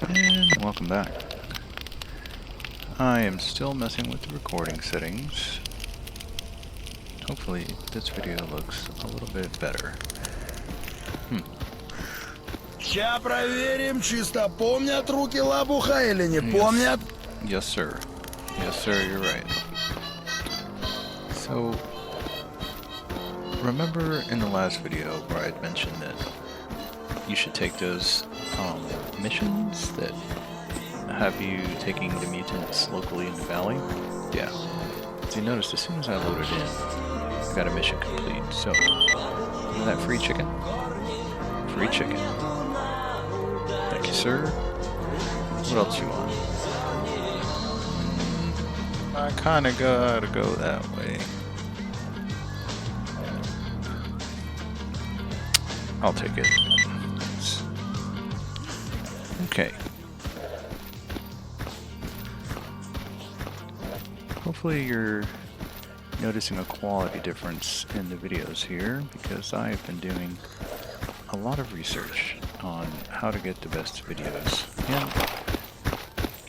And welcome back. I am still messing with the recording settings. Hopefully this video looks a little bit better. Ща проверим, чисто помнят руки лопуха или не помнят? Yes, sir. Yes, sir, you're right. So, remember in the last video where I'd mentioned that you should take those missions that have you taking the mutants locally in the valley? Yeah. So you noticed as soon as I loaded in, I got a mission complete. So, that free chicken? Free chicken. Thank you, sir. What else you want? I kinda gotta go that way. I'll take it. Okay. Hopefully you're noticing a quality difference in the videos here, because I've been doing a lot of research on how to get the best videos, and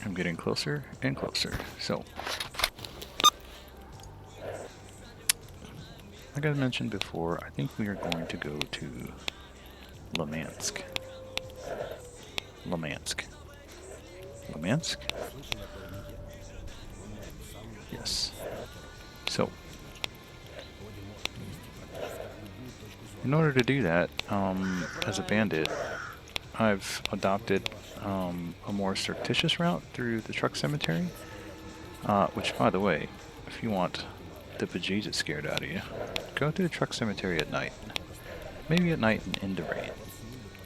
I'm getting closer and closer. So, like I mentioned before, I think we are going to go to Lumansk. Lumansk? Yes. So, in order to do that, as a bandit, I've adopted a more surreptitious route through the truck cemetery, which, by the way, if you want the bejesus scared out of you, go to the truck cemetery at night. Maybe at night and in the rain.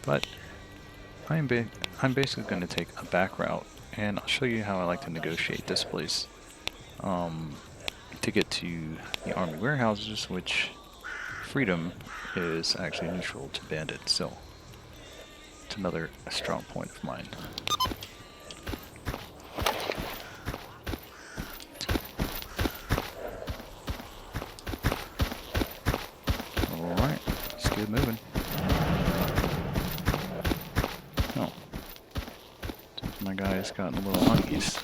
But I'm basically going to take a back route, and I'll show you how I like to negotiate this place to get to the army warehouses, which freedom is actually neutral to bandits, so it's another strong point of mine. Alright, let's get moving. Oh. My guy's gotten a little ungies.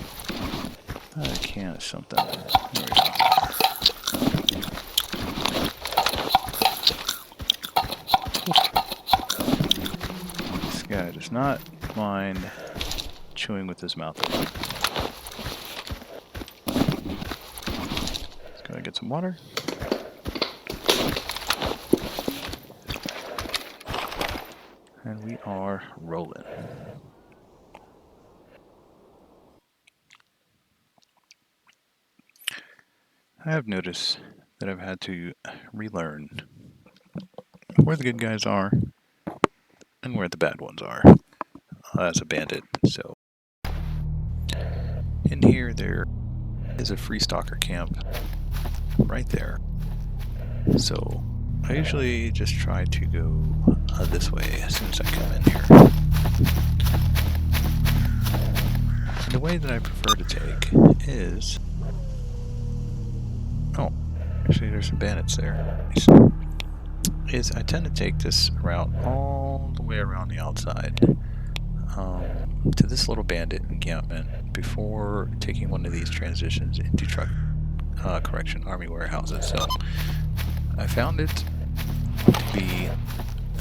I can of something. There we go. This guy does not mind chewing with his mouth open. Let's go get some water. And we are rolling. I have noticed that I've had to relearn where the good guys are and where the bad ones are as a bandit. So, in here there is a free stalker camp right there. So, I usually just try to go this way as soon as I come in here. And the way that I prefer to take is... Oh, actually there's some bandits there. Is I tend to take this route all the way around the outside to this little bandit encampment before taking one of these transitions into army warehouses. So I found it to be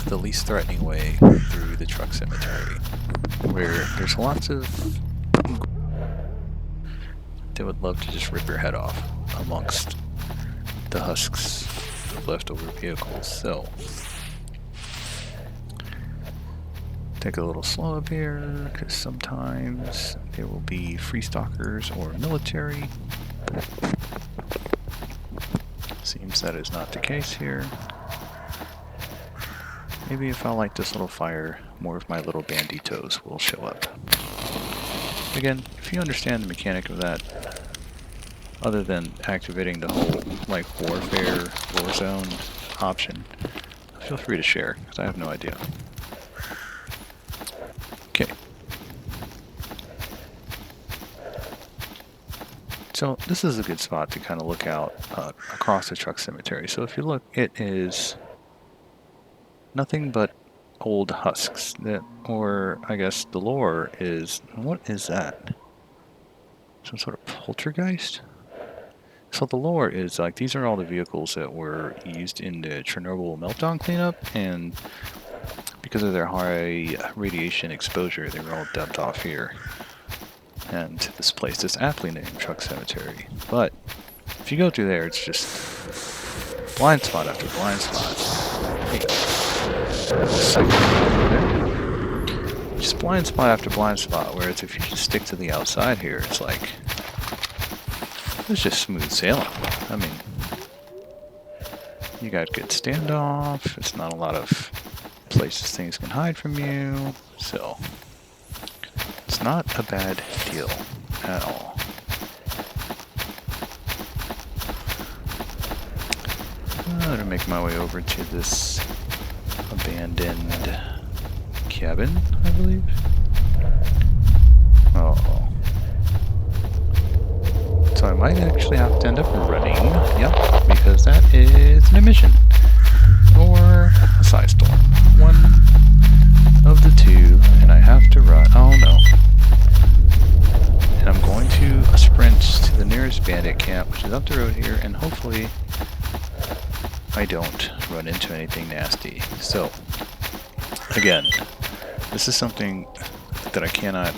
the least threatening way through the truck cemetery, where there's lots of they would love to just rip your head off amongst the husks of leftover vehicles. So take a little slow up here, because sometimes there will be free stalkers or military. Seems that is not the case here. Maybe if I light this little fire, more of my little banditos will show up. Again, if you understand the mechanic of that, other than activating the whole like warfare, war zone option, feel free to share, because I have no idea. Okay. So this is a good spot to kind of look out across the truck cemetery. So if you look, it is nothing but old husks that, or I guess the lore is, what is that? Some sort of poltergeist? So the lore is like, these are all the vehicles that were used in the Chernobyl meltdown cleanup, and because of their high radiation exposure, they were all dumped off here. And this place is aptly named Truck Cemetery. But if you go through there, it's just blind spot after blind spot. Hey. Just blind spot after blind spot, whereas if you just stick to the outside here, it's like, it's just smooth sailing. I mean, you got good standoff, it's not a lot of places things can hide from you, so it's not a bad deal at all. I'm gonna make my way over to this abandoned cabin, I believe. Oh. So I might actually have to end up running. Yep, because that is an emission. Or a side storm. One of the two, and I have to run. Oh no. And I'm going to sprint to the nearest bandit camp, which is up the road here, and hopefully I don't run into anything nasty. So, again, this is something that I cannot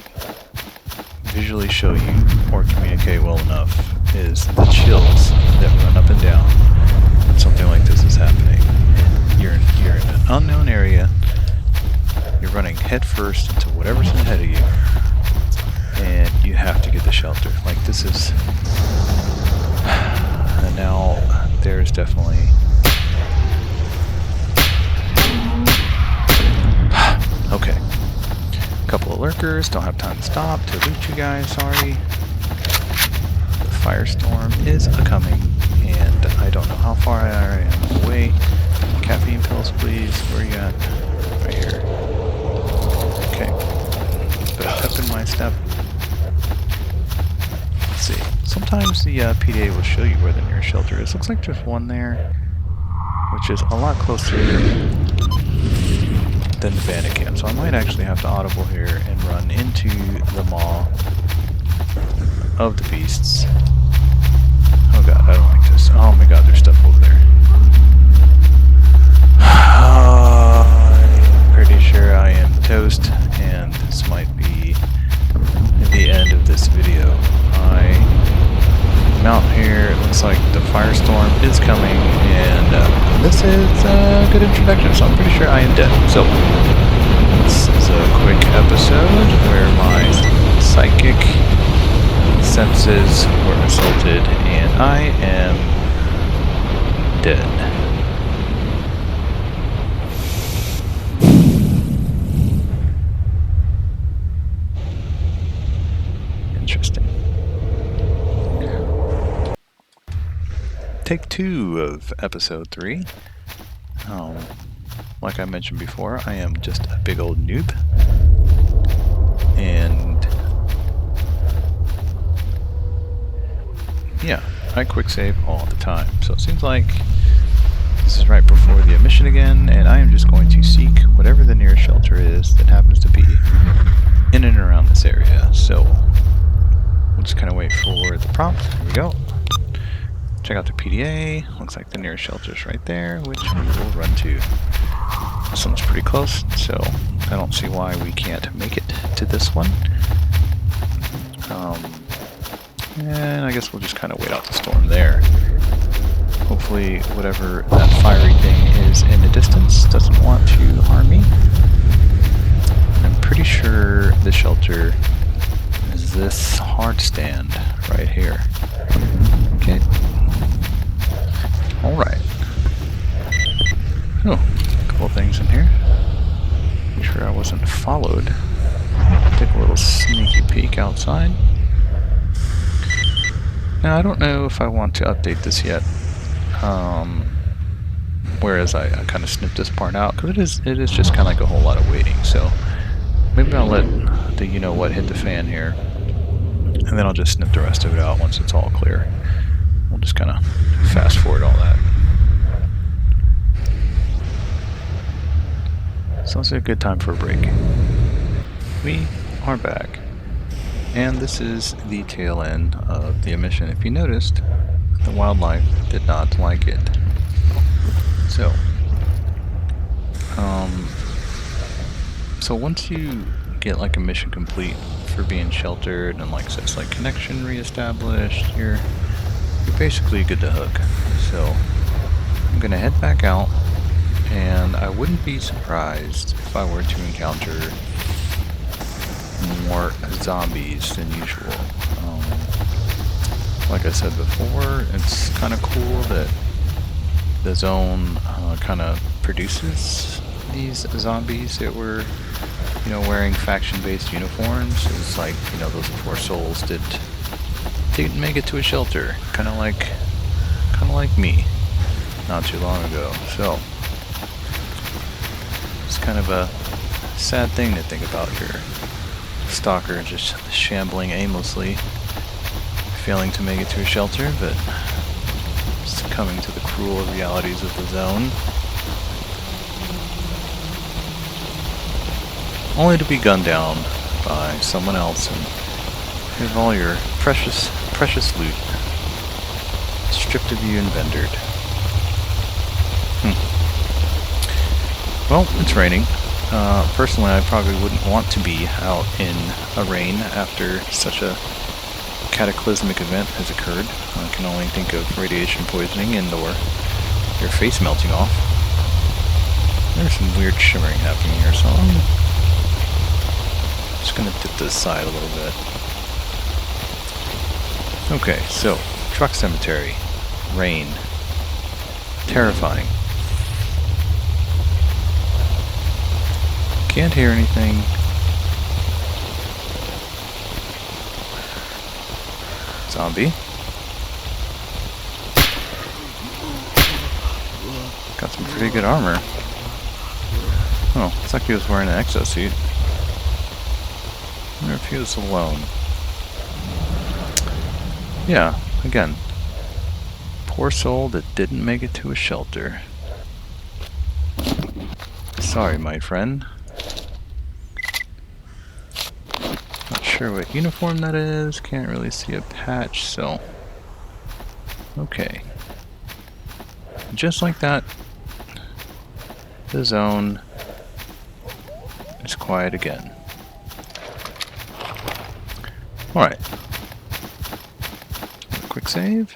visually show you or communicate well enough, is the chills that run up and down when something like this is happening. And you're in an unknown area, you're running headfirst into whatever's ahead of you, and you have to get the shelter. Like, this is... And now there's definitely... Okay. Couple of lurkers, don't have time to stop to loot you guys, sorry. The firestorm is a-coming, and I don't know how far I am away. Caffeine pills, please. Where are you at? Right here. Okay. Put a pep in my step. Let's see. Sometimes the PDA will show you where the nearest shelter is. Looks like there's one there, which is a lot closer than the bandit camp, so I might actually have to audible here and run into the maw of the beasts. Oh god, I don't like this. Oh my god, there's stuff over there. I'm pretty sure I am toast, and this might be the end of this video. I'm out here, it looks like the firestorm is coming, and this is a good introduction, so I'm pretty sure I am dead. So, this is a quick episode where my psychic senses were assaulted, and I am dead. Interesting. Take 2 of episode 3. Like I mentioned before, I am just a big old noob. And yeah, I quick save all the time. So it seems like this is right before the emission again, and I am just going to seek whatever the nearest shelter is that happens to be in and around this area. So we'll just kind of wait for the prompt. Here we go. Check out the PDA. Looks like the nearest shelter is right there, which we will run to. This one's pretty close, so I don't see why we can't make it to this one. And I guess we'll just kind of wait out the storm there. Hopefully whatever that fiery thing is in the distance doesn't want to harm me. I'm pretty sure the shelter is this hard stand right here. Okay. Alright. Oh, a couple things in here. Make sure I wasn't followed. Take a little sneaky peek outside. Now, I don't know if I want to update this yet. Whereas I kind of snipped this part out, because it is just kind of like a whole lot of waiting. So maybe I'll let the you-know-what hit the fan here, and then I'll just snip the rest of it out once it's all clear. We'll just kind of fast forward all that. Sounds like a good time for a break. We are back, and this is the tail end of the emission. If you noticed, the wildlife did not like it. So once you get like a mission complete for being sheltered and like says like connection reestablished, you're basically good to hook. So I'm gonna head back out, and I wouldn't be surprised if I were to encounter more zombies than usual. Like I said before, it's kind of cool that the zone kind of produces these zombies that were, you know, wearing faction-based uniforms. It's like, you know, those poor souls didn't make it to a shelter, kind of like me, not too long ago. So it's kind of a sad thing to think about here. Stalker just shambling aimlessly, failing to make it to a shelter, but succumbing to the cruel realities of the zone. Only to be gunned down by someone else and have all your precious loot stripped of you and vendored. Well, it's raining. Personally, I probably wouldn't want to be out in a rain after such a cataclysmic event has occurred. I can only think of radiation poisoning and/or your face melting off. There's some weird shimmering happening here, so I'm just gonna dip this side a little bit. Okay, so truck cemetery, rain, terrifying. Can't hear anything. Zombie. Got some pretty good armor. Oh, looks like he was wearing an exosuit. I wonder if he was alone. Yeah, again. Poor soul that didn't make it to a shelter. Sorry, my friend. Not sure what uniform that is. Can't really see a patch, so... Okay. Just like that, the zone is quiet again. Alright. Quick save.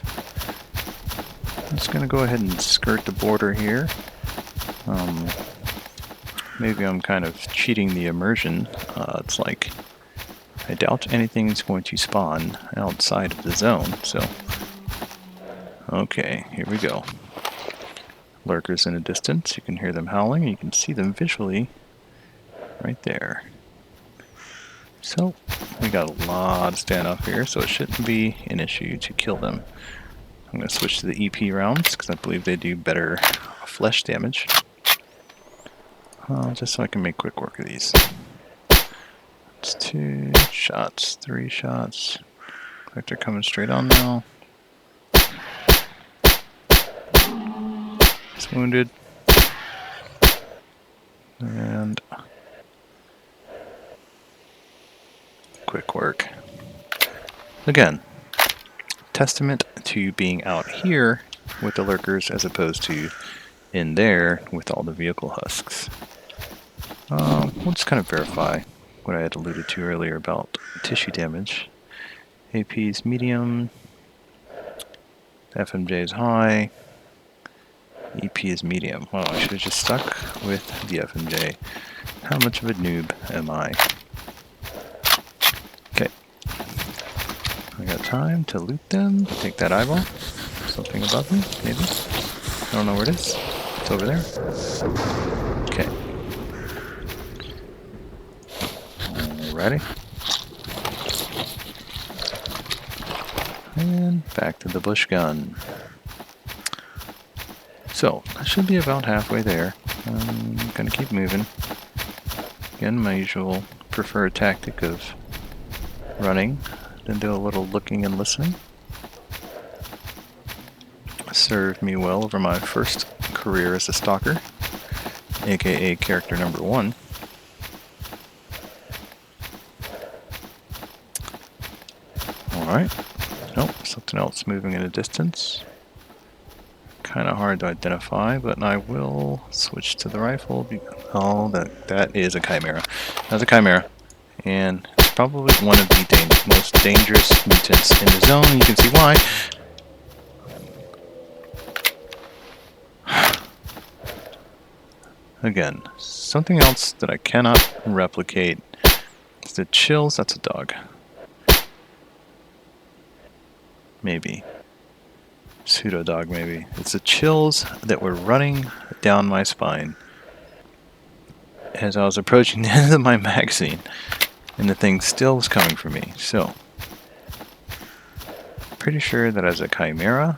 I'm just gonna go ahead and skirt the border here. Maybe I'm kind of cheating the immersion. It's like, I doubt anything's going to spawn outside of the zone, so... Okay, here we go. Lurkers in the distance, you can hear them howling, you can see them visually right there. So, we got a lot of standoff here, so it shouldn't be an issue to kill them. I'm going to switch to the EP rounds, because I believe they do better flesh damage. Just so I can make quick work of these. It's 2 shots, 3 shots. Looks like they're coming straight on now. It's wounded. And... quick work. Again, testament to being out here with the lurkers as opposed to in there with all the vehicle husks. We'll just kind of verify what I had alluded to earlier about tissue damage. AP is medium, FMJ is high, EP is medium. Well, I should have just stuck with the FMJ. How much of a noob am I? Okay. I got time to loot them, take that eyeball. Something above me, maybe? I don't know where it is. It's over there. Okay. Alrighty. And back to the bush gun. So, I should be about halfway there. I'm gonna keep moving. Again, my usual preferred tactic of running, then do a little looking and listening. Served me well over my first career as a stalker. aka character number 1. Alright. Nope, something else moving in the distance. Kind of hard to identify, but I will switch to the rifle. Oh, that is a chimera. That's a chimera. And it's probably one of the most dangerous mutants in the zone. You can see why. Again, something else that I cannot replicate is the chills. That's a dog. Maybe. Pseudo dog, maybe. It's the chills that were running down my spine as I was approaching the end of my magazine, and the thing still was coming for me. So, pretty sure that as a chimera.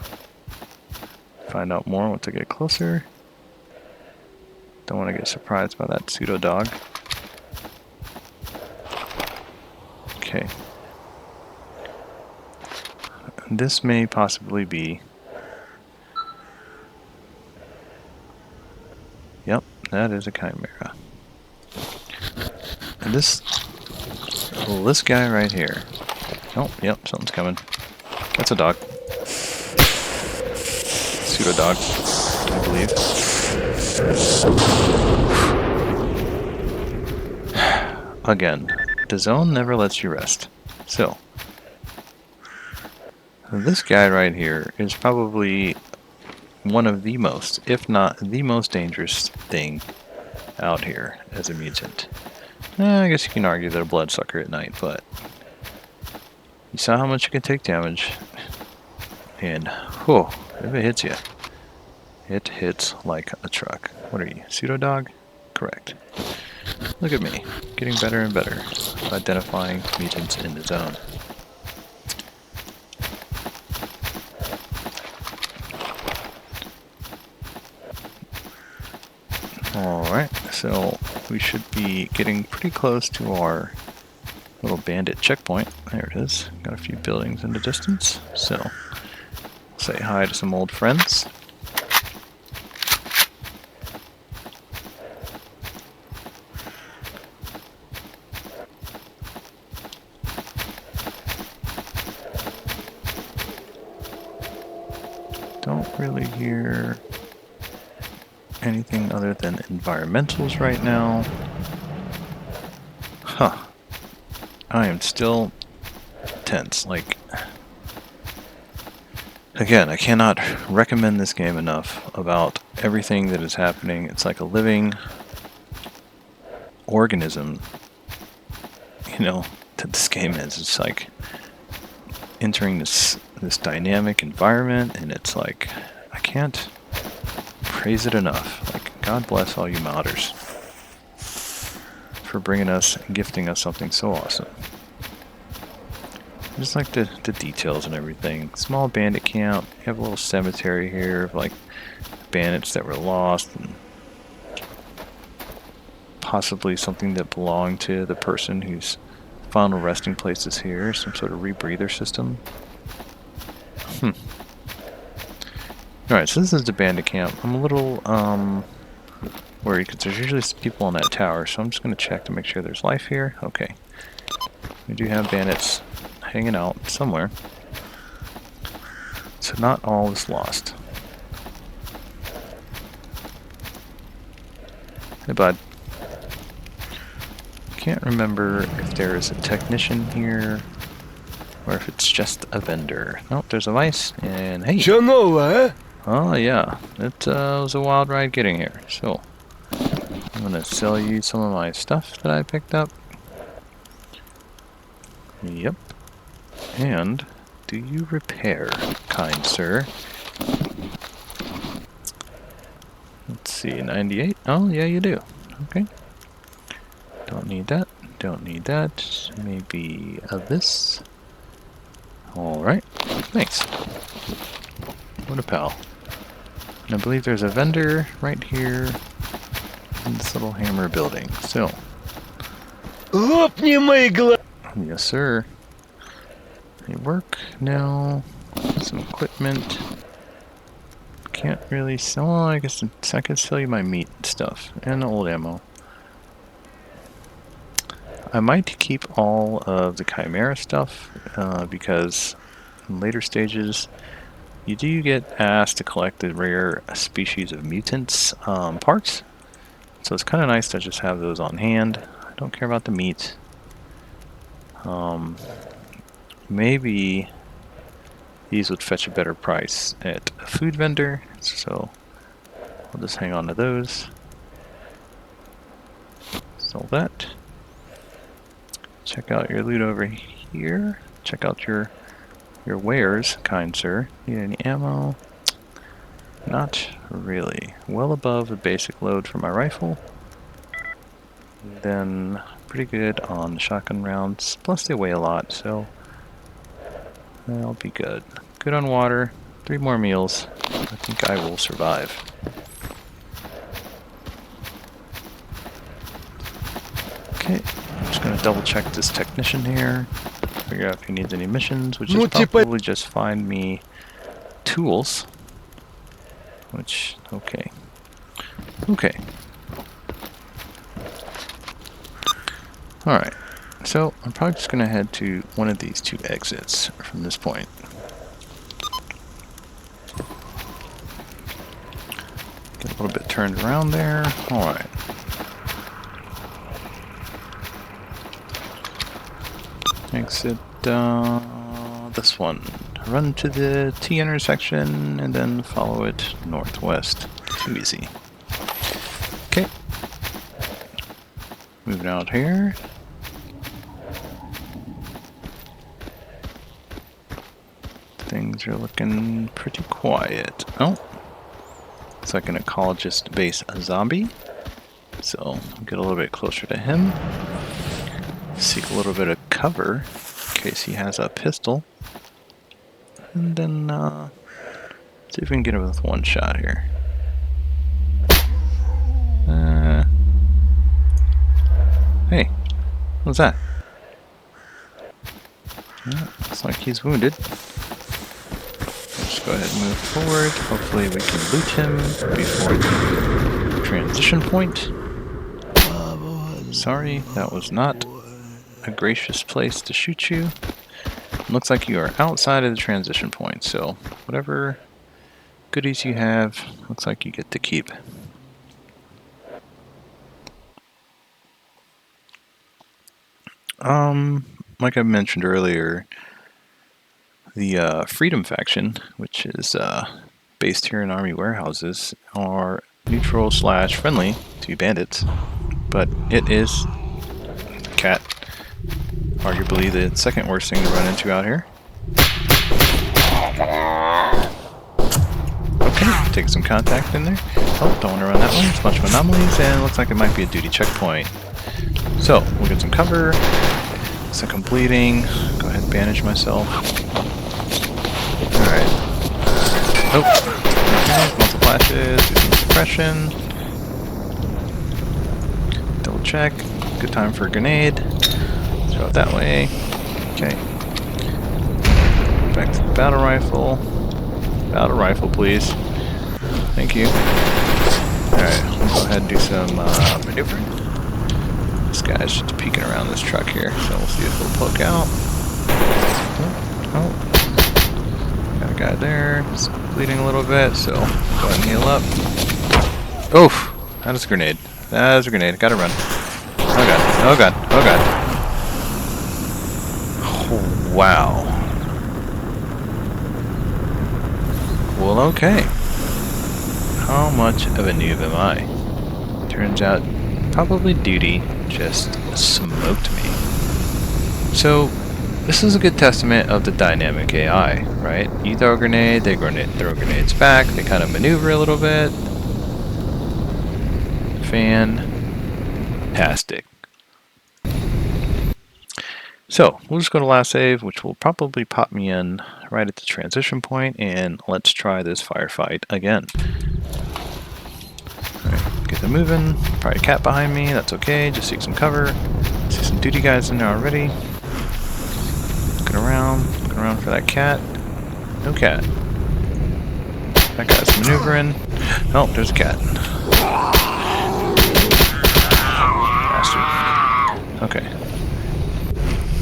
Find out more once I get closer. Don't want to get surprised by that pseudo dog. Okay. This may possibly be... Yep, that is a chimera. And this guy right here. Oh, yep, something's coming. That's a dog. Pseudo dog, I believe. Again, the zone never lets you rest. So, this guy right here is probably one of the most, if not the most dangerous thing out here as a mutant. I guess you can argue they're a bloodsucker at night, but you saw how much you can take damage. And, whew, if it hits you, it hits like a truck. What are you, pseudo dog? Correct. Look at me, getting better and better at identifying mutants in the zone. Alright, so we should be getting pretty close to our little bandit checkpoint. There it is. Got a few buildings in the distance, so say hi to some old friends. Don't really hear anything other than environmentals right now. Huh. I am still tense. Like, again, I cannot recommend this game enough about everything that is happening. It's like a living organism, you know, that this game is. It's like entering this dynamic environment, and it's like, I can't praise it enough. Like, God bless all you modders for bringing us and gifting us something so awesome. Just like the details and everything. Small bandit camp. You have a little cemetery here of like bandits that were lost, and possibly something that belonged to the person whose final resting place is here. Some sort of rebreather system. Alright, so this is the bandit camp. I'm a little worried because there's usually people on that tower, so I'm just going to check to make sure there's life here. Okay. We do have bandits hanging out somewhere. So not all is lost. Hey bud. Can't remember if there is a technician here or if it's just a vendor. Oh, there's a vice, and hey! Чё нового, Oh yeah, it was a wild ride getting here. So, I'm gonna sell you some of my stuff that I picked up. Yep. And, do you repair, kind sir? Let's see, 98? Oh, yeah, you do. Okay. Don't need that. Don't need that. Maybe this. Alright. Thanks. What a pal. And I believe there's a vendor right here in this little hammer building. So. Лопни мои глаза! Yes, sir. They work now. Some equipment. can't really sell. Well, I guess I can sell you my meat stuff and the old ammo. I might keep all of the Chimera stuff because in later stages you do get asked to collect the rare species of mutants parts. So it's kind of nice to just have those on hand. I don't care about the meat. Maybe these would fetch a better price at a food vendor, so I'll just hang on to those. Sell that. Check out your loot over here. Check out your wares, kind sir. Need any ammo? Not really. Well above the basic load for my rifle. Then pretty good on the shotgun rounds. Plus they weigh a lot, so I'll be good. Good on water. 3 more meals. I think I will survive. Okay, I'm just gonna double check this technician here. Figure out if he needs any missions, which is probably just find me tools. Which, okay. Okay. Alright, so I'm probably just gonna head to one of these 2 exits from this point. Get a little bit turned around there. Alright. Exit this one. Run to the T intersection and then follow it northwest. Too easy. Okay. Moving out here. Things are looking pretty quiet. Oh. Looks like an ecologist base zombie. So I'll get a little bit closer to him. Seek a little bit of cover in case he has a pistol. And then see if we can get him with one shot here. Hey, what's that? Looks like he's wounded. Let's go ahead and move forward. Hopefully we can loot him before the transition point. Sorry, that was not a gracious place to shoot you. Looks like you are outside of the transition point, so whatever goodies you have, looks like you get to keep. Like I mentioned earlier, the Freedom faction, which is based here in Army warehouses, are neutral / friendly to bandits, but it is cat. Arguably the second worst thing to run into out here. Okay, take some contact in there. Oh, don't want to run that one. It's a bunch of anomalies, and it looks like it might be a duty checkpoint. So, we'll get some cover. Looks like I'm bleeding. Go ahead and bandage myself. Alright. Oh, okay, multiple flashes, do some suppression. Double check. Good time for a grenade. Throw it that way. Okay. Back to the battle rifle. Battle rifle, please. Thank you. Alright, we'll go ahead and do some maneuvering. This guy's just peeking around this truck here, so we'll see if he'll poke out. Oh. Got a guy there. He's bleeding a little bit, so go ahead and heal up. Oof! That is a grenade. That is a grenade. Gotta run. Oh god. Oh god. Oh god. Wow. Well, okay. How much of a noob am I? Turns out, probably duty just smoked me. So, this is a good testament of the dynamic AI, right? You throw a grenade, they throw grenades back, they kind of maneuver a little bit. Fantastic. So, we'll just go to last save, which will probably pop me in right at the transition point, and let's try this firefight again. Alright, get them moving. Probably a cat behind me, that's okay, just seek some cover. See some duty guys in there already. Looking around for that cat. No cat. That guy's maneuvering. Oh, there's a cat. Bastard. Okay.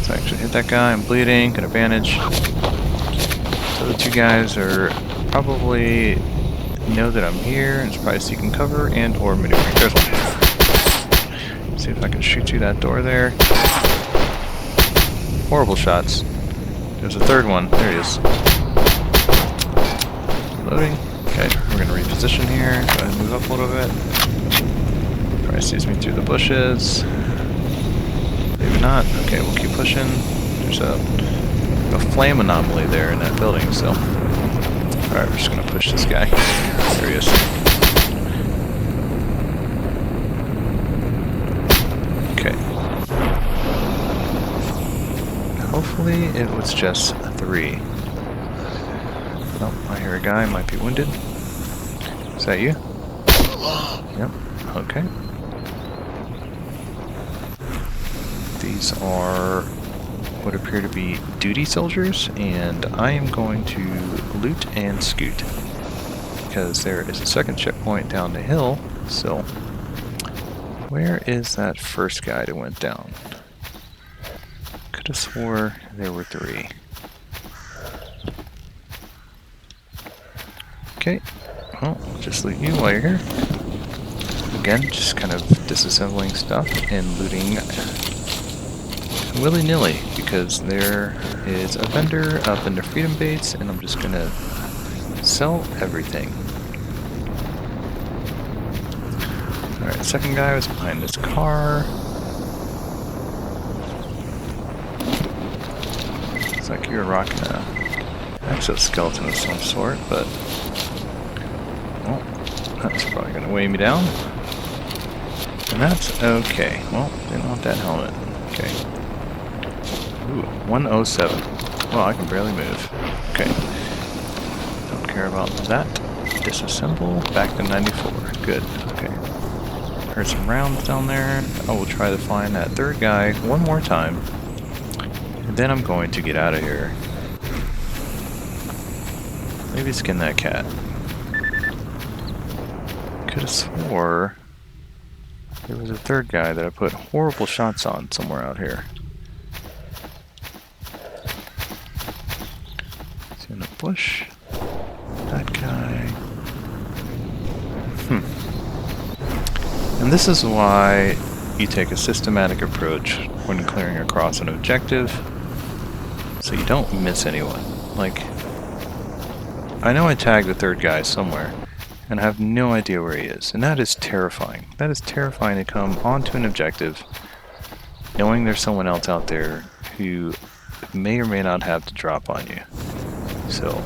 So I actually hit that guy. I'm bleeding. Got a bandage. So the two guys are probably know that I'm here and is probably seeking cover and or maneuvering. There's one. See if I can shoot through that door there. Horrible shots. There's a third one. There he is. Loading. Okay, we're going to reposition here. Go ahead and move up a little bit. Probably sees me through the bushes. Maybe not. Okay, we'll keep pushing. There's a flame anomaly there in that building, so... Alright, we're just going to push this guy. There he is. Okay. Hopefully it was just 3. Oh, I hear a guy, might be wounded. Is that you? Yep, okay. These are what appear to be duty soldiers, and I am going to loot and scoot. Because there is a second checkpoint down the hill, so... Where is that first guy that went down? Could have swore there were 3. Okay, well, just loot you while you're here. Again, just kind of disassembling stuff and looting willy-nilly, because there is a vendor up in the Freedom Base, and I'm just gonna sell everything. Alright, second guy was behind this car. Looks like you're rocking a exoskeleton of some sort, but... Well, that's probably going to weigh me down. And that's okay. Well, didn't want that helmet. Okay. Ooh, 107. Well, I can barely move. Okay. Don't care about that. Disassemble. Back to 94. Good. Okay. Heard some rounds down there. I will try to find that third guy one more time. And then I'm going to get out of here. Maybe skin that cat. Could have swore there was a third guy that I put horrible shots on somewhere out here. He's in a bush. That guy. And this is why you take a systematic approach when clearing across an objective, so you don't miss anyone. Like, I know I tagged the third guy somewhere, and I have no idea where he is, and that is terrifying. That is terrifying to come onto an objective knowing there's someone else out there who may or may not have to drop on you. So,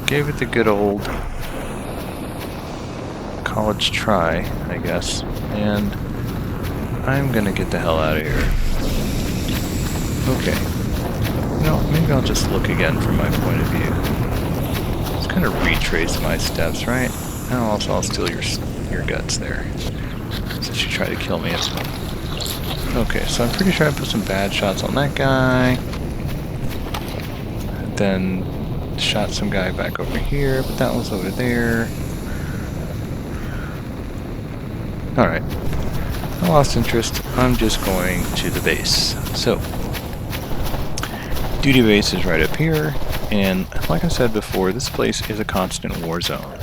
gave it the good old college try, I guess, and I'm gonna get the hell out of here. Okay. No, maybe I'll just look again from my point of view. Just kind of retrace my steps, right? And also I'll steal your guts there, since you tried to kill me as well. Okay, so I'm pretty sure I put some bad shots on that guy. Then shot some guy back over here, but that was over there. Alright. I lost interest. I'm just going to the base. So, duty base is right up here, and like I said before, this place is a constant war zone.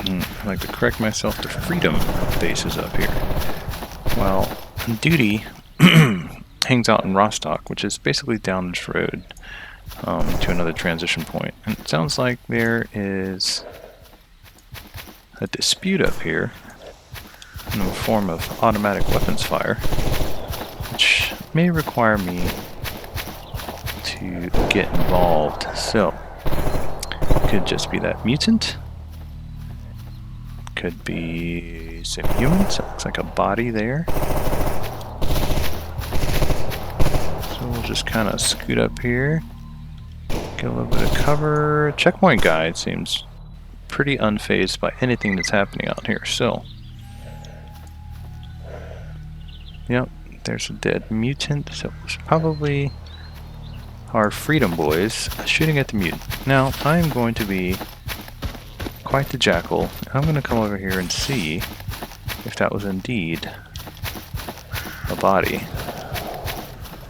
I'd like to correct myself, the Freedom base is up here. Well, duty hangs out in Rostock, which is basically down this road to another transition point. And it sounds like there is a dispute up here in the form of automatic weapons fire, which may require me to get involved. So, could just be that mutant. Could be some humans. It looks like a body there. So we'll just kind of scoot up here, get a little bit of cover. Checkpoint guide seems pretty unfazed by anything that's happening out here. So, yep, there's a dead mutant. So it was probably our freedom boys shooting at the mutant. Now, I'm going to be quite the jackal. I'm going to come over here and see if that was indeed a body.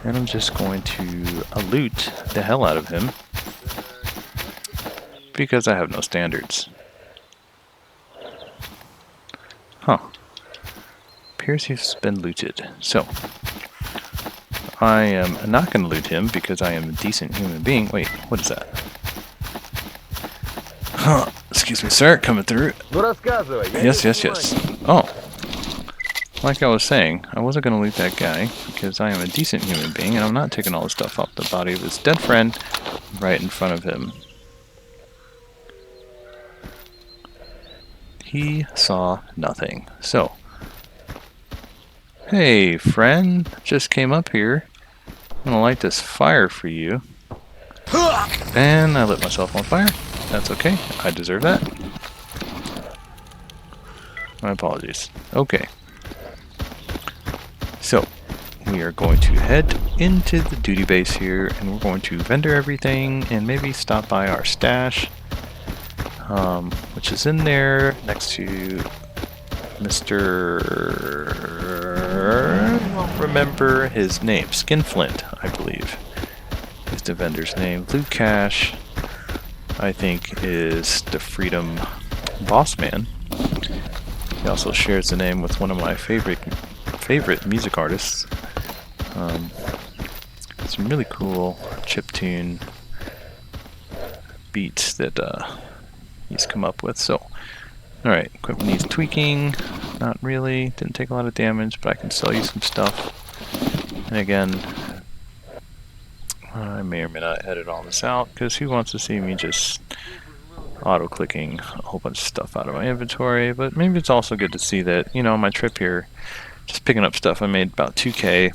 And I'm just going to loot the hell out of him because I have no standards. Huh. Appears he's been looted. So, I am not going to loot him because I am a decent human being. Wait, what is that? Huh. Excuse me, sir. Coming through. Yes, yes, yes. Oh. Like I was saying, I wasn't going to loot that guy because I am a decent human being and I'm not taking all the stuff off the body of his dead friend right in front of him. He saw nothing. So, hey friend, just came up here. I'm gonna light this fire for you. And I lit myself on fire. That's okay, I deserve that. My apologies. Okay. So, we are going to head into the duty base here and we're going to vendor everything and maybe stop by our stash. Which is in there next to Mr. I don't remember his name. Skinflint, I believe, is the vendor's name. Loot Cash, I think, is the Freedom boss man. He also shares the name with one of my favorite music artists. Some really cool chiptune beats that he's come up with. So, alright, equipment needs tweaking. Not really. Didn't take a lot of damage, but I can sell you some stuff. And again, I may or may not edit all this out, because who wants to see me just auto-clicking a whole bunch of stuff out of my inventory? But maybe it's also good to see that, you know, on my trip here, just picking up stuff, I made about 2K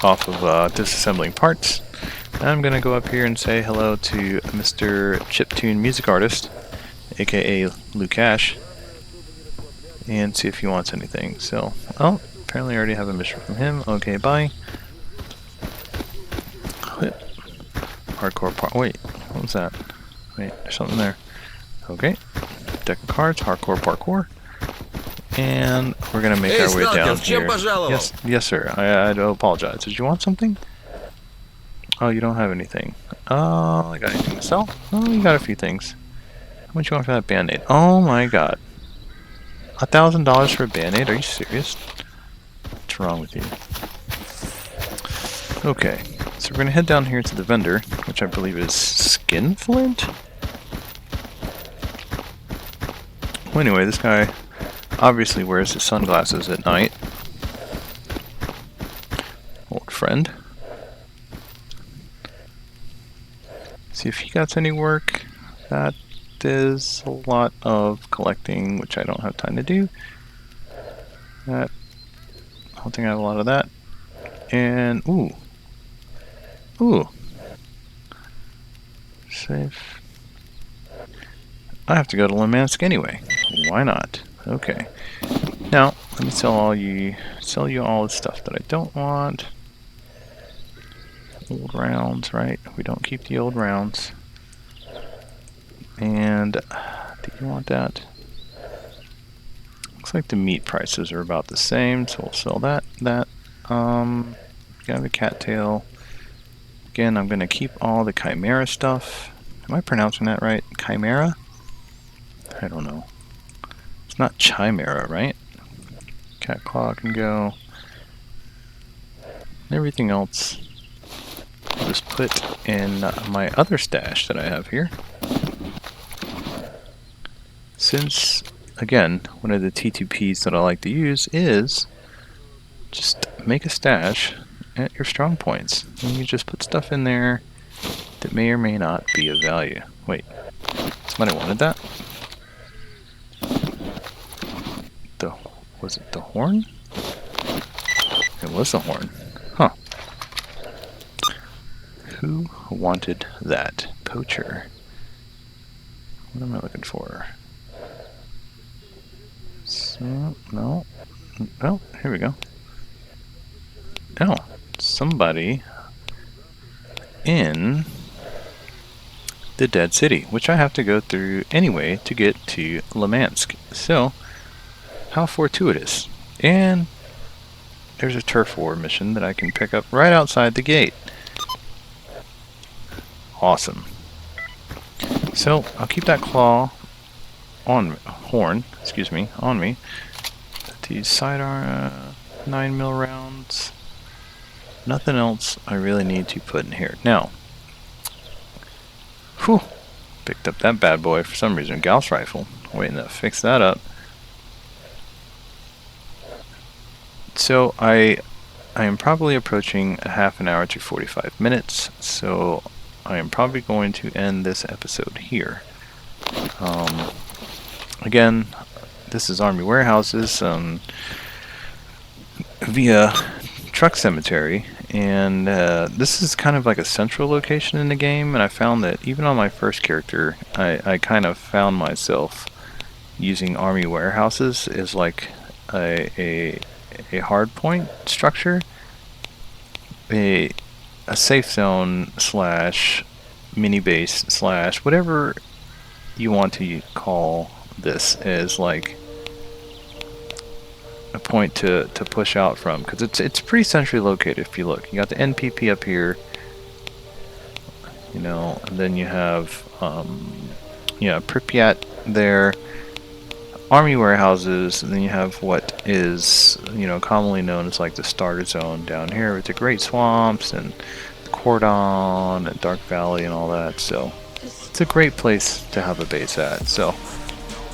off of disassembling parts. I'm going to go up here and say hello to Mr. Chiptune Music Artist, aka Lukash, and see if he wants anything. So, oh, apparently I already have a mission from him. Okay, bye. Hardcore part. Wait, what was that? Wait, there's something there. Okay, deck of cards, hardcore parkour. And we're going to make our way down here. Yes, sir. I do apologize. Did you want something? Oh, you don't have anything. I got anything to sell? Oh, you got a few things. How much you want for that Band-Aid? Oh my god. $1,000 for a Band-Aid? Are you serious? What's wrong with you? Okay, so we're gonna head down here to the vendor, which I believe is Skinflint? Well, anyway, this guy obviously wears his sunglasses at night. Old friend. See if he got any work. That is a lot of collecting, which I don't have time to do. That, I don't think I have a lot of that. And ooh, save. I have to go to Lumansk anyway. Why not? Okay. Now let me sell you all the stuff that I don't want. Old rounds, right? We don't keep the old rounds. And do you want that? Looks like the meat prices are about the same, so we'll sell that. Got a cattail. Again, I'm gonna keep all the chimera stuff. Am I pronouncing that right? Chimera? I don't know. It's not chimera, right? Cat claw can go. Everything else I'll just put in my other stash that I have here. Since, again, one of the T2Ps that I like to use is just make a stash at your strong points. And you just put stuff in there that may or may not be of value. Wait, somebody wanted that? Was it the horn? It was the horn. Huh. Who wanted that? Poacher. What am I looking for? So, no. Oh, here we go. Oh, somebody in the Dead City, which I have to go through anyway to get to Lumansk. So, how fortuitous. And there's a turf war mission that I can pick up right outside the gate. Awesome. So, I'll keep that horn on me. These sidearm 9mm rounds. Nothing else I really need to put in here. Now, whew, picked up that bad boy for some reason. Gauss rifle. Waiting to fix that up. So I am probably approaching a half an hour to 45 minutes. So I am probably going to end this episode here. Again, this is Army Warehouses via Truck Cemetery, and this is kind of like a central location in the game, and I found that even on my first character, I kind of found myself using Army Warehouses as like a hard point structure, a safe zone slash mini base slash whatever you want to call this, as like a point to push out from, because it's pretty centrally located. If you look, you got the NPP up here, you know, and then you have Pripyat there, Army Warehouses, and then you have what is, you know, commonly known as like the starter zone down here with the Great Swamps and the Cordon and Dark Valley and all that. So it's a great place to have a base at. So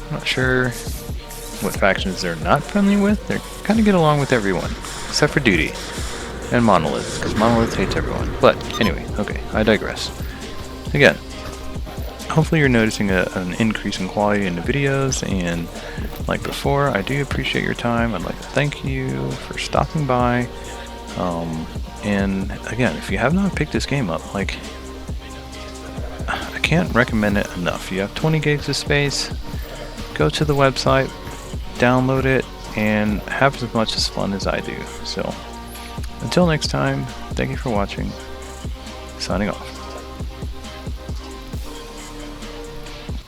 I'm not sure what factions they're not friendly with. They kind of get along with everyone, except for Duty and Monolith, because Monolith hates everyone. But anyway, okay, I digress. Again, hopefully you're noticing an increase in quality in the videos, and like before, I do appreciate your time. I'd like to thank you for stopping by. And again, if you have not picked this game up, like, I can't recommend it enough. You have 20 gigs of space. Go to the website, download it, and have as much as fun as I do. So, until next time, thank you for watching. Signing off.